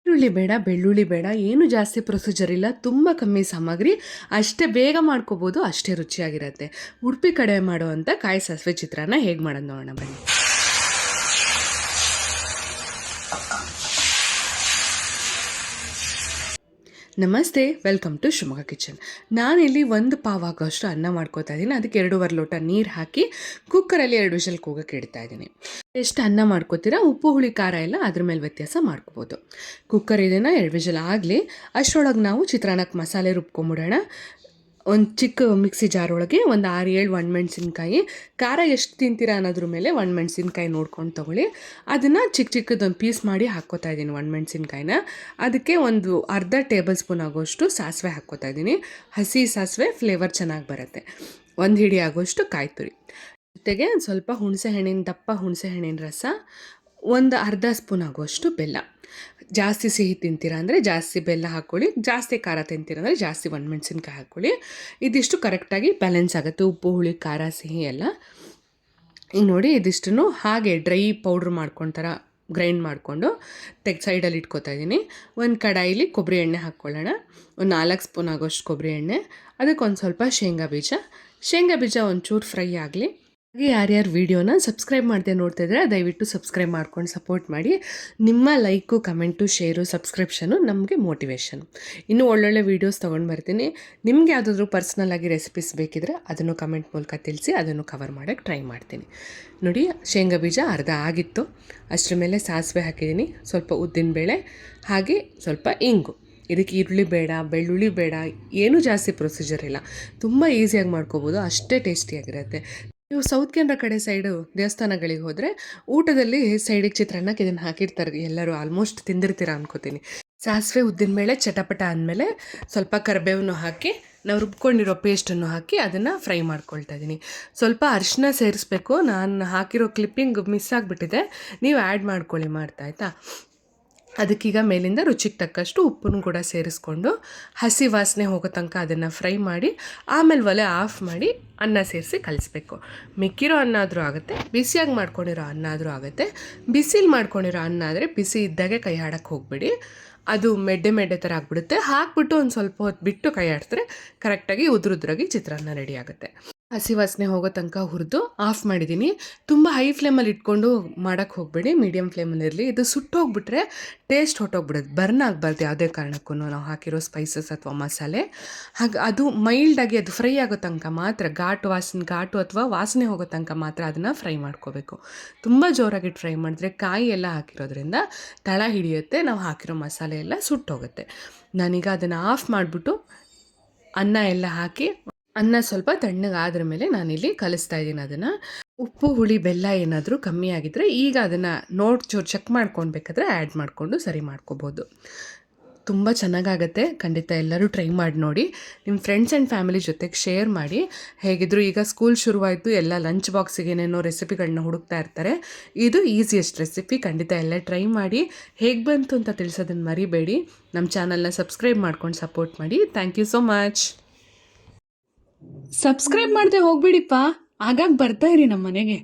ಈರುಳ್ಳಿ ಬೇಡ, ಬೆಳ್ಳುಳ್ಳಿ ಬೇಡ, ಏನು ಜಾಸ್ತಿ ಪ್ರೊಸೀಜರ್ ಇಲ್ಲ. ತುಂಬ ಕಮ್ಮಿ ಸಾಮಗ್ರಿ, ಅಷ್ಟೇ ಬೇಗ ಮಾಡ್ಕೋಬೋದು, ಅಷ್ಟೇ ರುಚಿಯಾಗಿರುತ್ತೆ. ಉಡುಪಿ ಕಡೆ ಮಾಡುವಂಥ ಕಾಯಿ ಸಾಸಿವೆ ಚಿತ್ರಾನ್ನ ಹೇಗೆ ಮಾಡೋದು ನೋಡೋಣ ಬನ್ನಿ. ನಮಸ್ತೆ, ವೆಲ್ಕಮ್ ಟು ಶಿವಮೊಗ್ಗ ಕಿಚನ್. ನಾನಿಲ್ಲಿ 1 ಪಾವ್ ಆಗೋಷ್ಟು ಅನ್ನ ಮಾಡ್ಕೋತಾ ಇದ್ದೀನಿ. ಅದಕ್ಕೆ 2.5 ಲೋಟ ನೀರು ಹಾಕಿ ಕುಕ್ಕರಲ್ಲಿ 2 ವಿಷಲ್ ಕೂಗಕ್ಕೆ ಇಡ್ತಾ ಇದ್ದೀನಿ. ಎಷ್ಟು ಅನ್ನ ಮಾಡ್ಕೋತೀರಾ, ಉಪ್ಪು ಹುಳಿ ಖಾರ ಎಲ್ಲ ಅದ್ರ ಮೇಲೆ ವ್ಯತ್ಯಾಸ ಮಾಡ್ಕೋಬೋದು. ಕುಕ್ಕರ್ ಇದನ್ನು 2 ವಿಷಲ್ ಆಗಲಿ. ಅಷ್ಟರೊಳಗೆ ನಾವು ಚಿತ್ರಾನ್ನಕ್ಕೆ ಮಸಾಲೆ ರುಬ್ಕೊಂಬಿಡೋಣ. ಒಂದು ಚಿಕ್ಕ ಮಿಕ್ಸಿ ಜಾರ್ ಒಳಗೆ ಒಂದು 6-7 ಒಣಮೆಣ್ಸಿನ್ಕಾಯಿ, ಖಾರ ಎಷ್ಟು ತಿಂತೀರಾ ಅನ್ನೋದ್ರ ಮೇಲೆ ಒಣಮೆಣ್ಸಿನ್ಕಾಯಿ ನೋಡ್ಕೊಂಡು ತೊಗೊಳ್ಳಿ. ಅದನ್ನು ಚಿಕ್ಕದೊಂದು ಪೀಸ್ ಮಾಡಿ ಹಾಕ್ಕೋತಾ ಇದ್ದೀನಿ ಒಣಮೆಣ್ಸಿನ್ಕಾಯಿನ. ಅದಕ್ಕೆ ಒಂದು ಅರ್ಧ ಟೇಬಲ್ ಸ್ಪೂನ್ ಆಗೋಷ್ಟು ಸಾಸಿವೆ ಹಾಕ್ಕೋತಾ ಇದ್ದೀನಿ. ಹಸಿ ಸಾಸಿವೆ ಫ್ಲೇವರ್ ಚೆನ್ನಾಗಿ ಬರುತ್ತೆ. 1 ಹಿಡಿ ಆಗೋಷ್ಟು ಕಾಯಿ ತುರಿ, ಜೊತೆಗೆ ಸ್ವಲ್ಪ ದಪ್ಪ ಹುಣಸೆ ಹಣ್ಣಿನ ರಸ, ಒಂದು ಅರ್ಧ ಸ್ಪೂನ್ ಆಗುವಷ್ಟು ಬೆಲ್ಲ. ಜಾಸ್ತಿ ಸಿಹಿ ತಿಂತೀರಾ ಅಂದರೆ ಜಾಸ್ತಿ ಬೆಲ್ಲ ಹಾಕ್ಕೊಳ್ಳಿ, ಜಾಸ್ತಿ ಖಾರ ತಿಂತೀರ ಅಂದರೆ ಜಾಸ್ತಿ ಒಣಮೆಣ್ಸಿನ್ಕಾಯಿ ಹಾಕ್ಕೊಳ್ಳಿ. ಇದಿಷ್ಟು ಕರೆಕ್ಟಾಗಿ ಬ್ಯಾಲೆನ್ಸ್ ಆಗುತ್ತೆ, ಉಪ್ಪು ಹುಳಿ ಖಾರ ಸಿಹಿ ಎಲ್ಲ. ಈಗ ನೋಡಿ, ಇದಿಷ್ಟನ್ನು ಹಾಗೆ ಡ್ರೈ ಪೌಡ್ರ್ ಮಾಡ್ಕೊಳ್ತಾರ ಗ್ರೈಂಡ್ ಮಾಡಿಕೊಂಡು ಸೈಡಲ್ಲಿ ಇಟ್ಕೋತಾ ಇದ್ದೀನಿ. ಒಂದು ಕಡಾಯಿಲಿ ಕೊಬ್ಬರಿ ಎಣ್ಣೆ ಹಾಕ್ಕೊಳ್ಳೋಣ. ಒಂದು 4 ಸ್ಪೂನ್ ಆಗೋಷ್ಟು ಕೊಬ್ಬರಿ ಎಣ್ಣೆ, ಅದಕ್ಕೆ ಒಂದು ಸ್ವಲ್ಪ ಶೇಂಗಾ ಬೀಜ ಒಂಚೂರು ಫ್ರೈ ಆಗಲಿ. ಹಾಗೆ ಯಾರ್ಯಾರು ವೀಡಿಯೋನ ಸಬ್ಸ್ಕ್ರೈಬ್ ಮಾಡದೆ ನೋಡ್ತಾ ಇದ್ದರೆ ದಯವಿಟ್ಟು ಸಬ್ಸ್ಕ್ರೈಬ್ ಮಾಡ್ಕೊಂಡು ಸಪೋರ್ಟ್ ಮಾಡಿ. ನಿಮ್ಮ ಲೈಕು, ಕಮೆಂಟು, ಶೇರು, ಸಬ್ಸ್ಕ್ರಿಪ್ಷನು ನಮಗೆ ಮೋಟಿವೇಶನ್. ಇನ್ನೂ ಒಳ್ಳೊಳ್ಳೆ ವೀಡಿಯೋಸ್ ತೊಗೊಂಡು ಬರ್ತೀನಿ. ನಿಮಗೆ ಯಾವುದಾದ್ರೂ ಪರ್ಸ್ನಲ್ ಆಗಿ ರೆಸಿಪೀಸ್ ಬೇಕಿದ್ರೆ ಅದನ್ನು ಕಮೆಂಟ್ ಮೂಲಕ ತಿಳಿಸಿ, ಅದನ್ನು ಕವರ್ ಮಾಡೋಕ್ಕೆ ಟ್ರೈ ಮಾಡ್ತೀನಿ. ನೋಡಿ, ಶೇಂಗಾ ಬೀಜ ಅರ್ಧ ಆಗಿತ್ತು. ಅಷ್ಟರ ಮೇಲೆ ಸಾಸಿವೆ ಹಾಕಿದ್ದೀನಿ, ಸ್ವಲ್ಪ ಉದ್ದಿನಬೇಳೆ, ಹಾಗೆ ಸ್ವಲ್ಪ ಇಂಗು. ಇದಕ್ಕೆ ಈರುಳ್ಳಿ ಬೇಡ, ಬೆಳ್ಳುಳ್ಳಿ ಬೇಡ, ಏನೂ ಜಾಸ್ತಿ ಪ್ರೊಸೀಜರ್ ಇಲ್ಲ. ತುಂಬ ಈಸಿಯಾಗಿ ಮಾಡ್ಕೋಬೋದು, ಅಷ್ಟೇ ಟೇಸ್ಟಿಯಾಗಿರುತ್ತೆ. ನೀವು ಸೌತ್ ಕೆನರಾ ಕಡೆ ಸೈಡು ದೇವಸ್ಥಾನಗಳಿಗೆ ಹೋದರೆ ಊಟದಲ್ಲಿ ಸೈಡಿಗೆ ಚಿತ್ರಾನ್ನಕ್ಕೆ ಇದನ್ನು ಹಾಕಿರ್ತಾರೆ. ಎಲ್ಲರೂ ಆಲ್ಮೋಸ್ಟ್ ತಿಂದಿರ್ತೀರ ಅನ್ಕೋತೀನಿ. ಸಾಸಿವೆ ಉದ್ದಿನಬೇಳೆ ಚಟಪಟ ಅಂದಮೇಲೆ ಸ್ವಲ್ಪ ಕರಿಬೇವನ್ನು ಹಾಕಿ ನಾವು ರುಬ್ಕೊಂಡಿರೋ ಪೇಸ್ಟನ್ನು ಹಾಕಿ ಅದನ್ನು ಫ್ರೈ ಮಾಡ್ಕೊಳ್ತಾ ಇದ್ದೀನಿ. ಸ್ವಲ್ಪ ಅರಿಶಿನ ಸೇರಿಸ್ಬೇಕು. ನಾನು ಹಾಕಿರೋ ಕ್ಲಿಪ್ಪಿಂಗ್ ಮಿಸ್ ಆಗಿಬಿಟ್ಟಿದೆ, ನೀವು ಆ್ಯಡ್ ಮಾಡ್ಕೊಳ್ಳಿ ಆಯಿತಾ. ಅದಕ್ಕೀಗ ಮೇಲಿಂದ ರುಚಿಗೆ ತಕ್ಕಷ್ಟು ಉಪ್ಪನ್ನು ಕೂಡ ಸೇರಿಸ್ಕೊಂಡು ಹಸಿ ವಾಸನೆ ಹೋಗೋ ತನಕ ಅದನ್ನು ಫ್ರೈ ಮಾಡಿ, ಆಮೇಲೆ ಒಲೆ ಆಫ್ ಮಾಡಿ ಅನ್ನ ಸೇರಿಸಿ ಕಲಿಸ್ಬೇಕು. ಮಿಕ್ಕಿರೋ ಅನ್ನ ಆದರೂ ಆಗುತ್ತೆ, ಬಿಸಿಯಾಗಿ ಮಾಡ್ಕೊಂಡಿರೋ ಅನ್ನ ಆದರೂ ಆಗುತ್ತೆ. ಬಿಸಿಲಿ ಮಾಡ್ಕೊಂಡಿರೋ ಅನ್ನ ಆದರೆ ಬಿಸಿ ಇದ್ದಾಗೆ ಕೈ ಆಡೋಕ್ಕೆ ಹೋಗ್ಬಿಡಿ, ಅದು ಮೆಡ್ಡೆ ಥರ ಆಗಿಬಿಡುತ್ತೆ. ಹಾಕ್ಬಿಟ್ಟು ಒಂದು ಸ್ವಲ್ಪ ಹೊತ್ತು ಬಿಟ್ಟು ಕೈ ಆಡಿದ್ರೆ ಕರೆಕ್ಟಾಗಿ ಉದುರುದ್ರಾಗಿ ಚಿತ್ರಾನ್ನ ರೆಡಿ ಆಗುತ್ತೆ. ಹಸಿ ವಾಸನೆ ಹೋಗೋ ತನಕ ಹುರಿದು ಆಫ್ ಮಾಡಿದ್ದೀನಿ. ತುಂಬ ಹೈ ಫ್ಲೇಮಲ್ಲಿ ಇಟ್ಕೊಂಡು ಮಾಡೋಕ್ಕೆ ಹೋಗಬೇಡಿ, ಮೀಡಿಯಮ್ ಫ್ಲೇಮಲ್ಲಿರಲಿ. ಇದು ಸುಟ್ಟೋಗ್ಬಿಟ್ರೆ ಟೇಸ್ಟ್ ಹೊಟ್ಟೋಗ್ಬಿಡುತ್ತೆ, ಬರ್ನ್ ಆಗಬಾರ್ದು ಯಾವುದೇ ಕಾರಣಕ್ಕೂ ನಾವು ಹಾಕಿರೋ ಸ್ಪೈಸಸ್ ಅಥವಾ ಮಸಾಲೆ. ಹಾಗೆ ಅದು ಮೈಲ್ಡಾಗಿ ಅದು ಫ್ರೈ ಆಗೋ ತನಕ ಮಾತ್ರ, ಘಾಟು ಅಥವಾ ವಾಸನೆ ಹೋಗೋ ತನಕ ಮಾತ್ರ ಅದನ್ನು ಫ್ರೈ ಮಾಡ್ಕೋಬೇಕು. ತುಂಬ ಜೋರಾಗಿ ಫ್ರೈ ಮಾಡಿದ್ರೆ ಕಾಯಿ ಎಲ್ಲ ಹಾಕಿರೋದ್ರಿಂದ ತಳ ಹಿಡಿಯುತ್ತೆ, ನಾವು ಹಾಕಿರೋ ಮಸಾಲೆ ಎಲ್ಲ ಸುಟ್ಟೋಗುತ್ತೆ. ನಾನೀಗ ಅದನ್ನು ಆಫ್ ಮಾಡಿಬಿಟ್ಟು ಅನ್ನ ಎಲ್ಲ ಹಾಕಿ, ಅನ್ನ ಸ್ವಲ್ಪ ತಣ್ಣಗಾದ್ರ ಮೇಲೆ ನಾನಿಲ್ಲಿ ಕಲಿಸ್ತಾ ಇದ್ದೀನಿ ಅದನ್ನು. ಉಪ್ಪು ಹುಳಿ ಬೆಲ್ಲ ಏನಾದರೂ ಕಮ್ಮಿ ಆಗಿದ್ದರೆ ಈಗ ಅದನ್ನು ಚೆಕ್ ಮಾಡ್ಕೊಳ್ಬೇಕಾದ್ರೆ ಆ್ಯಡ್ ಮಾಡಿಕೊಂಡು ಸರಿ ಮಾಡ್ಕೋಬೋದು. ತುಂಬ ಚೆನ್ನಾಗಾಗತ್ತೆ, ಖಂಡಿತ ಎಲ್ಲರೂ ಟ್ರೈ ಮಾಡಿ ನೋಡಿ. ನಿಮ್ಮ ಫ್ರೆಂಡ್ಸ್ ಆ್ಯಂಡ್ ಫ್ಯಾಮಿಲಿ ಜೊತೆಗೆ ಶೇರ್ ಮಾಡಿ. ಹೇಗಿದ್ರು ಈಗ ಸ್ಕೂಲ್ ಶುರುವಾಯಿತು, ಎಲ್ಲ ಲಂಚ್ ಬಾಕ್ಸಿಗೆ ಏನೇನೋ ರೆಸಿಪಿಗಳನ್ನ ಹುಡುಕ್ತಾ ಇರ್ತಾರೆ. ಇದು ಈಸಿಯೆಸ್ಟ್ ರೆಸಿಪಿ, ಖಂಡಿತ ಎಲ್ಲ ಟ್ರೈ ಮಾಡಿ. ಹೇಗೆ ಬಂತು ಅಂತ ತಿಳಿಸೋದನ್ನು ಮರಿಬೇಡಿ. ನಮ್ಮ ಚಾನಲ್ನ ಸಬ್ಸ್ಕ್ರೈಬ್ ಮಾಡ್ಕೊಂಡು ಸಪೋರ್ಟ್ ಮಾಡಿ. Thank you so much. Subscribe ಮಾಡದೆ ಹೋಗ್ಬಿಡಿಪ್ಪ, ಆಗಾಗ ಬರ್ತಾ ಇರಿ ನಮ್ಮ ಮನೆಗೆ.